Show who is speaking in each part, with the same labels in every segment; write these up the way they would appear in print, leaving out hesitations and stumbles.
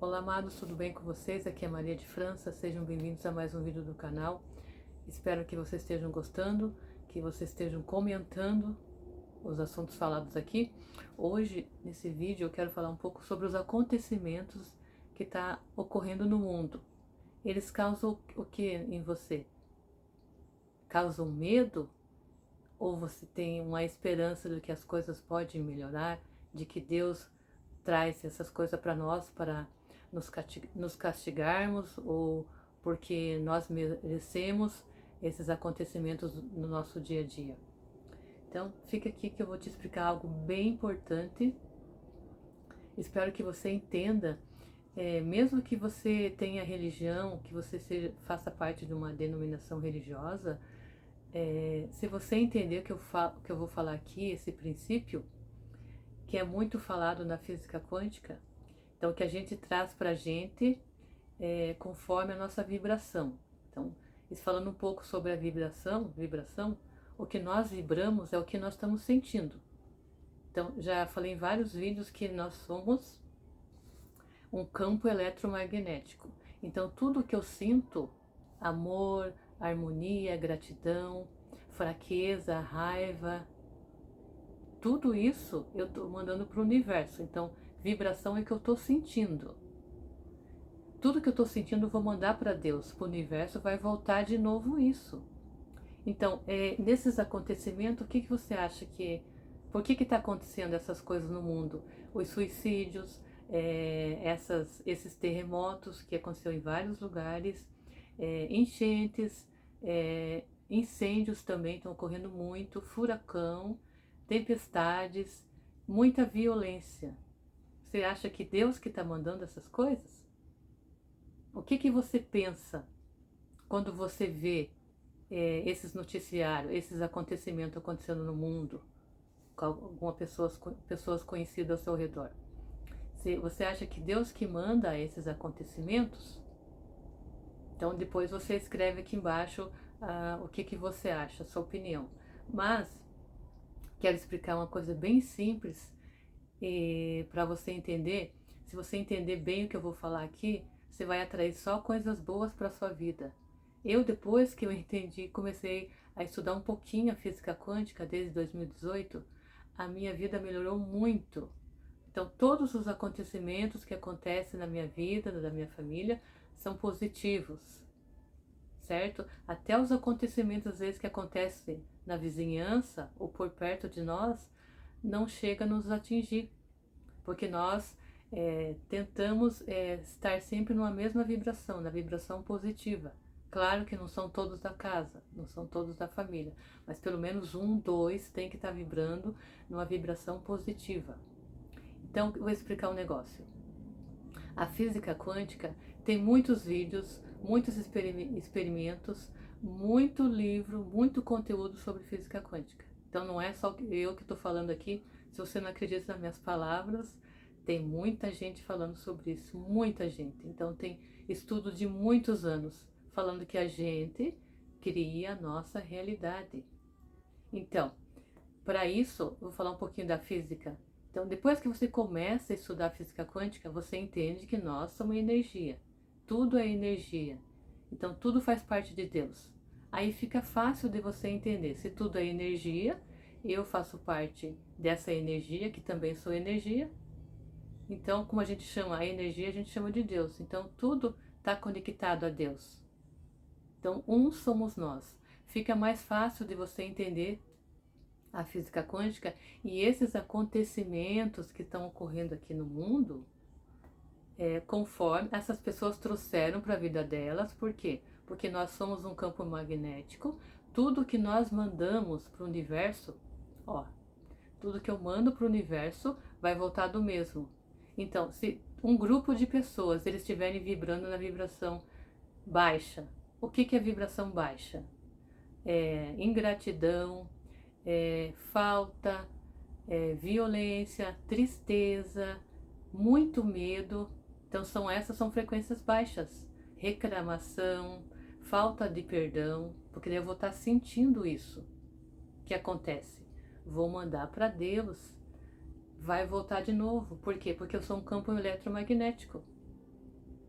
Speaker 1: Olá, amados, tudo bem com vocês? Aqui é Maria de França, sejam bem-vindos a mais um vídeo do canal. Espero que vocês estejam gostando, que vocês estejam comentando os assuntos falados aqui. Hoje, nesse vídeo, eu quero falar um pouco sobre os acontecimentos que estão ocorrendo no mundo. Eles causam o que em você? Causam medo? Ou você tem uma esperança de que as coisas podem melhorar, de que Deus traz essas coisas para nós, para nos castigarmos, ou porque nós merecemos esses acontecimentos no nosso dia a dia? Então, fica aqui que eu vou te explicar algo bem importante. Espero que você entenda, mesmo que você tenha religião, que você faça parte de uma denominação religiosa, se você entender que eu vou falar aqui, esse princípio, que é muito falado na física quântica, então que a gente traz para a gente conforme a nossa vibração. Então, falando um pouco sobre a vibração, o que nós vibramos é o que nós estamos sentindo. Então, já falei em vários vídeos que nós somos um campo eletromagnético. Então, tudo que eu sinto, amor, harmonia, gratidão, fraqueza, raiva, tudo isso eu estou mandando para o universo. Então, vibração é que eu estou sentindo. Tudo que eu estou sentindo eu vou mandar para Deus, para o universo, vai voltar de novo isso. Então, nesses acontecimentos, o que você acha que... Por que está acontecendo essas coisas no mundo? Os suicídios, esses terremotos que aconteceu em vários lugares, enchentes, incêndios também estão ocorrendo muito, furacão, tempestades, muita violência. Você acha que Deus que está mandando essas coisas? O que você pensa quando você vê esses noticiários, esses acontecimentos acontecendo no mundo, com algumas pessoas conhecidas ao seu redor? Você acha que Deus que manda esses acontecimentos? Então depois você escreve aqui embaixo o que você acha, a sua opinião. Mas quero explicar uma coisa bem simples para você entender. Se você entender bem o que eu vou falar aqui, você vai atrair só coisas boas para sua vida. Depois que eu entendi, comecei a estudar um pouquinho a física quântica desde 2018, a minha vida melhorou muito. Então, todos os acontecimentos que acontecem na minha vida, da minha família, são positivos, certo? Até os acontecimentos, às vezes, que acontecem na vizinhança ou por perto de nós, não chega a nos atingir, porque nós tentamos estar sempre numa mesma vibração, na vibração positiva. Claro que não são todos da casa, não são todos da família, mas pelo menos um, dois tem que estar vibrando numa vibração positiva. Então, eu vou explicar um negócio. A física quântica tem muitos vídeos, muitos experimentos, muito livro, muito conteúdo sobre física quântica. Então não é só eu que estou falando aqui. Se você não acredita nas minhas palavras, tem muita gente falando sobre isso, muita gente. Então tem estudo de muitos anos falando que a gente cria a nossa realidade. Então, para isso, eu vou falar um pouquinho da física. Então, depois que você começa a estudar física quântica, você entende que nós somos energia. Tudo é energia. Então, tudo faz parte de Deus. Aí fica fácil de você entender. Se tudo é energia, eu faço parte dessa energia, que também sou energia. Então, como a gente chama a energia, a gente chama de Deus. Então, tudo está conectado a Deus. Então, um somos nós. Fica mais fácil de você entender a física quântica e esses acontecimentos que estão ocorrendo aqui no mundo, conforme essas pessoas trouxeram para a vida delas. Por quê? Porque nós somos um campo magnético. Tudo que nós mandamos para o universo, tudo que eu mando para o universo vai voltar do mesmo. Então, se um grupo de pessoas eles estiverem vibrando na vibração baixa, o que é vibração baixa? Ingratidão, falta, violência, tristeza, muito medo. Então essas são frequências baixas. Reclamação, falta de perdão, porque eu vou estar sentindo isso que acontece. Vou mandar para Deus, vai voltar de novo. Por quê? Porque eu sou um campo eletromagnético.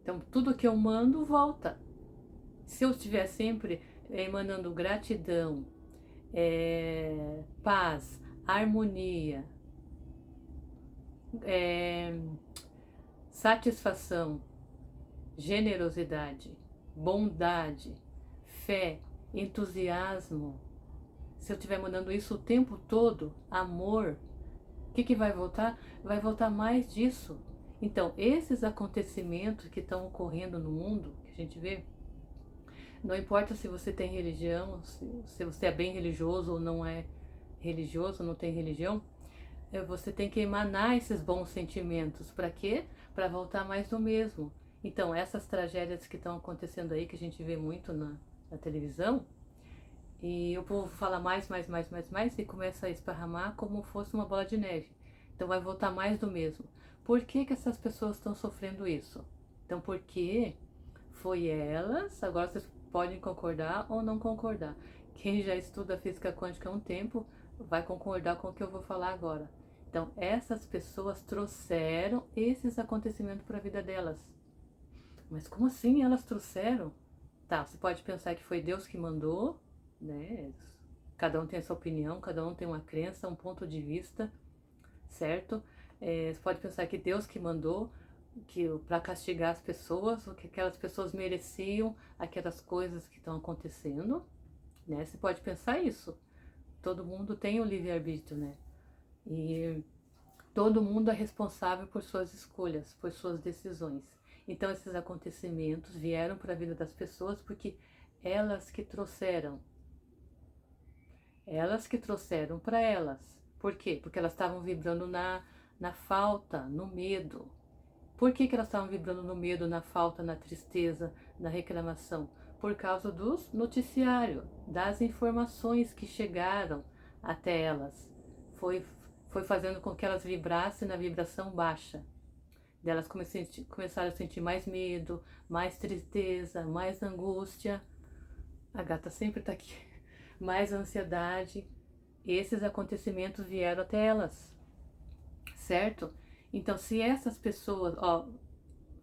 Speaker 1: Então, tudo que eu mando volta. Se eu estiver sempre emanando gratidão, paz, harmonia, é, satisfação, generosidade, bondade, fé, entusiasmo, se eu estiver mandando isso o tempo todo, amor, o que vai voltar? Vai voltar mais disso. Então, esses acontecimentos que estão ocorrendo no mundo, que a gente vê, não importa se você tem religião, se você é bem religioso ou não é religioso, não tem religião, você tem que emanar esses bons sentimentos. Para quê? Para voltar mais do mesmo. Então, essas tragédias que estão acontecendo aí, que a gente vê muito na televisão, e o povo fala mais, e começa a esparramar como fosse uma bola de neve. Então vai voltar mais do mesmo. Por que que essas pessoas estão sofrendo isso? Então, porque foi elas, agora vocês podem concordar ou não concordar. Quem já estuda física quântica há um tempo vai concordar com o que eu vou falar agora. Então, essas pessoas trouxeram esses acontecimentos para a vida delas. Mas como assim elas trouxeram? Tá, você pode pensar que foi Deus que mandou, né? Cada um tem a sua opinião, cada um tem uma crença, um ponto de vista, certo? Você pode pensar que Deus que mandou, que para castigar as pessoas, o que aquelas pessoas mereciam, aquelas coisas que estão acontecendo, né? Você pode pensar isso. Todo mundo tem o livre-arbítrio, né? E todo mundo é responsável por suas escolhas, por suas decisões. Então esses acontecimentos vieram para a vida das pessoas porque elas que trouxeram para elas. Por quê? Porque elas estavam vibrando na falta, no medo. Por que elas estavam vibrando no medo, na falta, na tristeza, na reclamação? Por causa dos noticiários, das informações que chegaram até elas. Foi fazendo com que elas vibrassem na vibração baixa. Elas começaram a sentir mais medo, mais tristeza, mais angústia. A gata sempre está aqui. Mais ansiedade. Esses acontecimentos vieram até elas, certo? Então, se essas pessoas,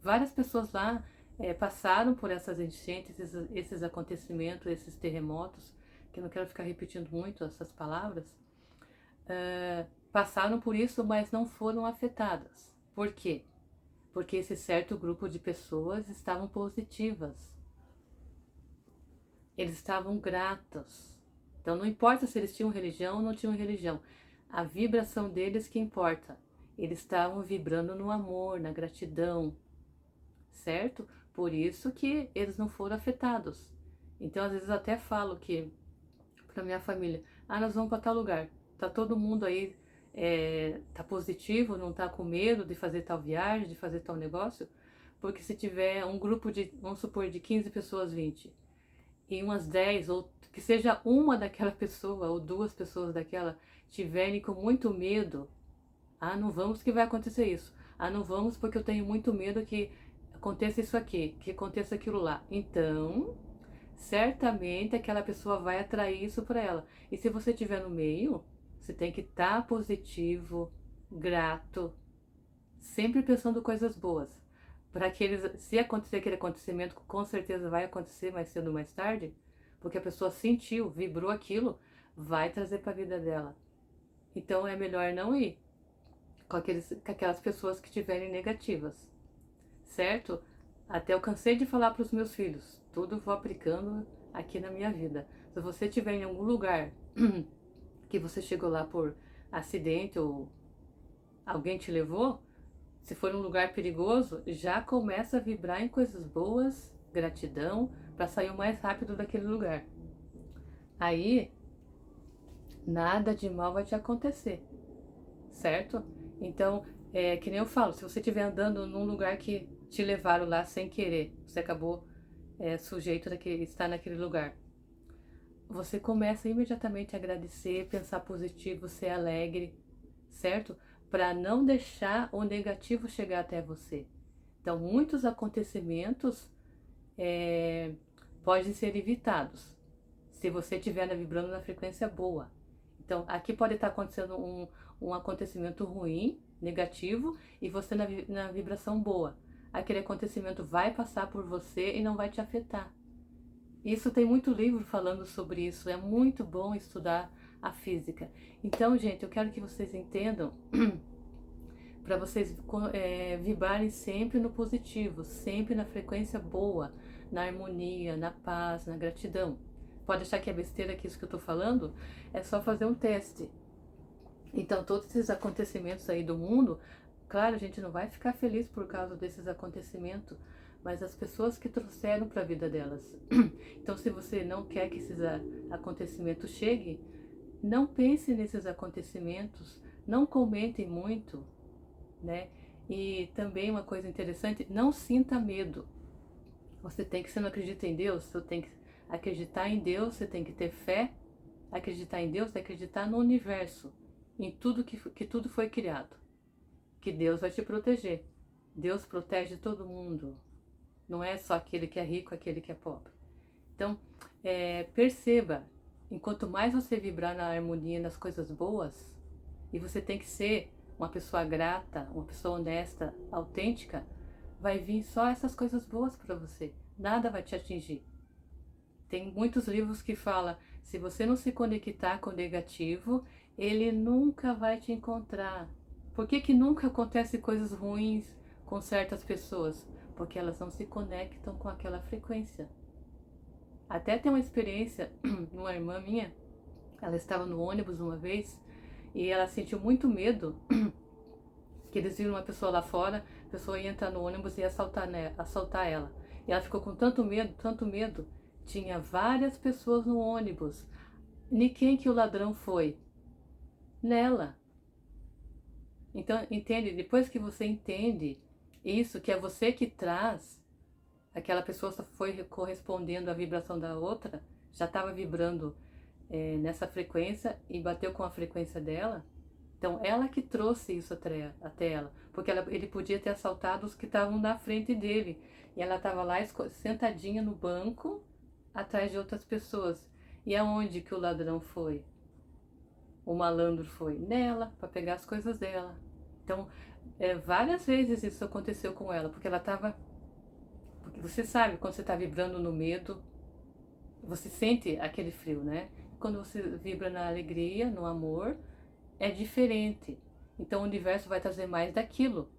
Speaker 1: várias pessoas lá passaram por essas enchentes, esses acontecimentos, esses terremotos, que eu não quero ficar repetindo muito essas palavras, passaram por isso, mas não foram afetadas. Por quê? Porque esse certo grupo de pessoas estavam positivas. Eles estavam gratos. Então não importa se eles tinham religião ou não tinham religião. A vibração deles que importa. Eles estavam vibrando no amor, na gratidão, certo? Por isso que eles não foram afetados. Então às vezes eu até falo que para minha família, nós vamos para tal lugar. Tá todo mundo aí, tá positivo, não tá com medo de fazer tal viagem, de fazer tal negócio? Porque se tiver um grupo de, vamos supor, de 15 pessoas, 20, e umas 10, ou que seja uma daquela pessoa, ou duas pessoas daquela, tiverem com muito medo, não vamos que vai acontecer isso. Não vamos porque eu tenho muito medo que aconteça isso aqui, que aconteça aquilo lá. Então, certamente aquela pessoa vai atrair isso para ela. E se você estiver no meio, você tem que estar positivo, grato, sempre pensando coisas boas. Para que eles, se acontecer aquele acontecimento, com certeza vai acontecer mais cedo ou mais tarde, porque a pessoa sentiu, vibrou aquilo, vai trazer para a vida dela. Então é melhor não ir com aquelas pessoas que estiverem negativas, certo? Até eu cansei de falar para os meus filhos, tudo vou aplicando aqui na minha vida. Se você estiver em algum lugar que você chegou lá por acidente ou alguém te levou, se for um lugar perigoso, já começa a vibrar em coisas boas, gratidão, para sair o mais rápido daquele lugar. Aí, nada de mal vai te acontecer, certo? Então, que nem eu falo, se você estiver andando num lugar que te levaram lá sem querer, você acabou sujeito a estar naquele lugar, você começa imediatamente a agradecer, pensar positivo, ser alegre, certo? Para não deixar o negativo chegar até você. Então, muitos acontecimentos podem ser evitados se você estiver vibrando na frequência boa. Então, aqui pode estar acontecendo um acontecimento ruim, negativo, e você na vibração boa. aquele acontecimento vai passar por você e não vai te afetar. Isso tem muito livro falando sobre isso, é muito bom estudar a física. Então, gente, eu quero que vocês entendam para vocês vibrarem sempre no positivo, sempre na frequência boa, na harmonia, na paz, na gratidão. Pode achar que é besteira que isso que eu tô falando? É só fazer um teste. Então, todos esses acontecimentos aí do mundo, claro, a gente não vai ficar feliz por causa desses acontecimentos, mas as pessoas que trouxeram para a vida delas. Então, se você não quer que esses acontecimentos cheguem, não pense nesses acontecimentos, não comentem muito, né? E também uma coisa interessante, não sinta medo. Você tem que, se não acredita em Deus, você tem que acreditar em Deus, você tem que ter fé. Acreditar em Deus é acreditar no universo, em tudo que tudo foi criado. Que Deus vai te proteger. Deus protege todo mundo. Não é só aquele que é rico, aquele que é pobre. Então, perceba, enquanto mais você vibrar na harmonia, nas coisas boas, e você tem que ser uma pessoa grata, uma pessoa honesta, autêntica, vai vir só essas coisas boas para você. Nada vai te atingir. Tem muitos livros que falam, se você não se conectar com o negativo, ele nunca vai te encontrar. Por que nunca acontece coisas ruins com certas pessoas? Porque elas não se conectam com aquela frequência. Até tem uma experiência, uma irmã minha, ela estava no ônibus uma vez e ela sentiu muito medo que eles viram uma pessoa lá fora, a pessoa ia entrar no ônibus e ia assaltar ela. E ela ficou com tanto medo, tinha várias pessoas no ônibus. Nem quem que o ladrão foi? Nela. Então, entende? Depois que você entende isso, que é você que traz, aquela pessoa só foi correspondendo à vibração da outra, já estava vibrando nessa frequência e bateu com a frequência dela. Então, ela que trouxe isso até ela, porque ele podia ter assaltado os que estavam na frente dele. E ela estava lá sentadinha no banco, atrás de outras pessoas. E aonde que o ladrão foi? O malandro foi nela, para pegar as coisas dela. Então, várias vezes isso aconteceu com ela, porque ela estava... Porque você sabe, quando você está vibrando no medo, você sente aquele frio, né? Quando você vibra na alegria, no amor, é diferente. Então o universo vai trazer mais daquilo.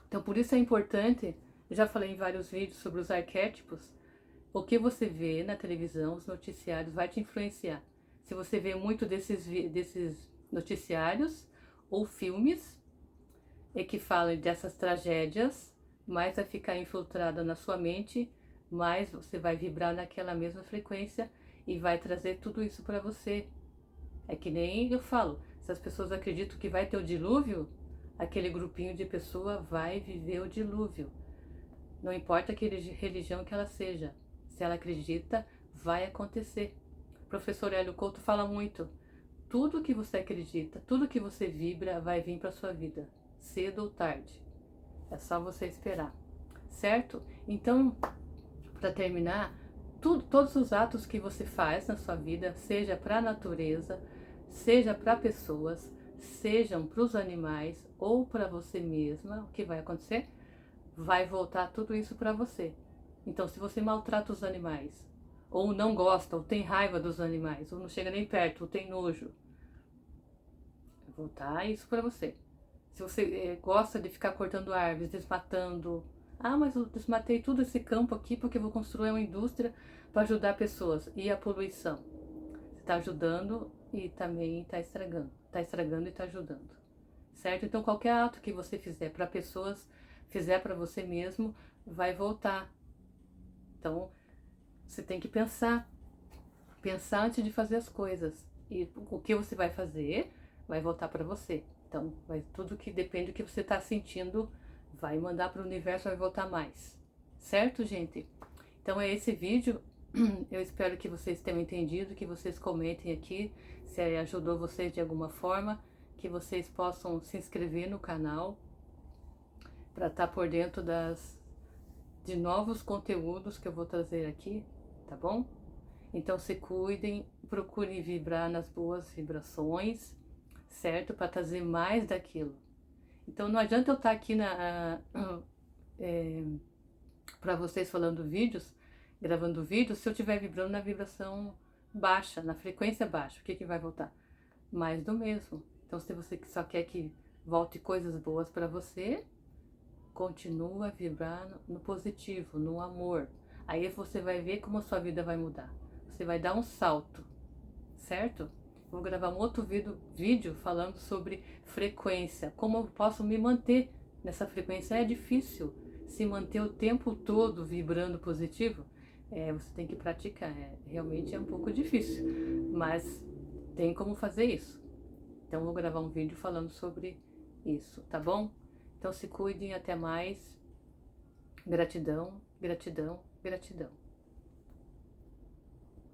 Speaker 1: Então por isso é importante, eu já falei em vários vídeos sobre os arquétipos, o que você vê na televisão, os noticiários, vai te influenciar. Se você vê muito desses noticiários ou filmes que falam dessas tragédias, mais vai ficar infiltrada na sua mente, mais você vai vibrar naquela mesma frequência e vai trazer tudo isso para você. É que nem eu falo, se as pessoas acreditam que vai ter o dilúvio, aquele grupinho de pessoa vai viver o dilúvio. Não importa que religião que ela seja, se ela acredita, vai acontecer. O professor Hélio Couto fala muito, tudo que você acredita, tudo que você vibra vai vir para sua vida, cedo ou tarde. É só você esperar, certo? Então, para terminar, todos os atos que você faz na sua vida, seja para a natureza, seja para pessoas, sejam para os animais ou para você mesma, o que vai acontecer? Vai voltar tudo isso para você. Então, se você maltrata os animais, ou não gosta, ou tem raiva dos animais, ou não chega nem perto, ou tem nojo, vai voltar isso para você. Se você gosta de ficar cortando árvores, desmatando, mas eu desmatei todo esse campo aqui porque eu vou construir uma indústria para ajudar pessoas. E a poluição? Você está ajudando e também está estragando. Está estragando e está ajudando. Certo? Então qualquer ato que você fizer para pessoas, fizer para você mesmo, vai voltar. Então você tem que pensar. Pensar antes de fazer as coisas. E o que você vai fazer vai voltar para você. Então, tudo que depende do que você está sentindo, vai mandar para o universo, vai voltar mais. Certo, gente? Então é esse vídeo. Eu espero que vocês tenham entendido, que vocês comentem aqui se ajudou vocês de alguma forma, que vocês possam se inscrever no canal para estar por dentro de novos conteúdos que eu vou trazer aqui, tá bom? Então se cuidem, procurem vibrar nas boas vibrações, certo? Para trazer mais daquilo. Então não adianta eu estar aqui para vocês falando vídeos, gravando vídeos, se eu estiver vibrando na vibração baixa, na frequência baixa, o que que vai voltar? Mais do mesmo. Então, se você só quer que volte coisas boas para você, continua a vibrar no positivo, no amor. Aí você vai ver como a sua vida vai mudar. Você vai dar um salto, certo? Vou gravar um outro vídeo falando sobre frequência, como eu posso me manter nessa frequência. É difícil se manter o tempo todo vibrando positivo. Você tem que praticar, realmente é um pouco difícil, mas tem como fazer isso. Então vou gravar um vídeo falando sobre isso, tá bom? Então se cuidem, até mais. Gratidão, gratidão, gratidão.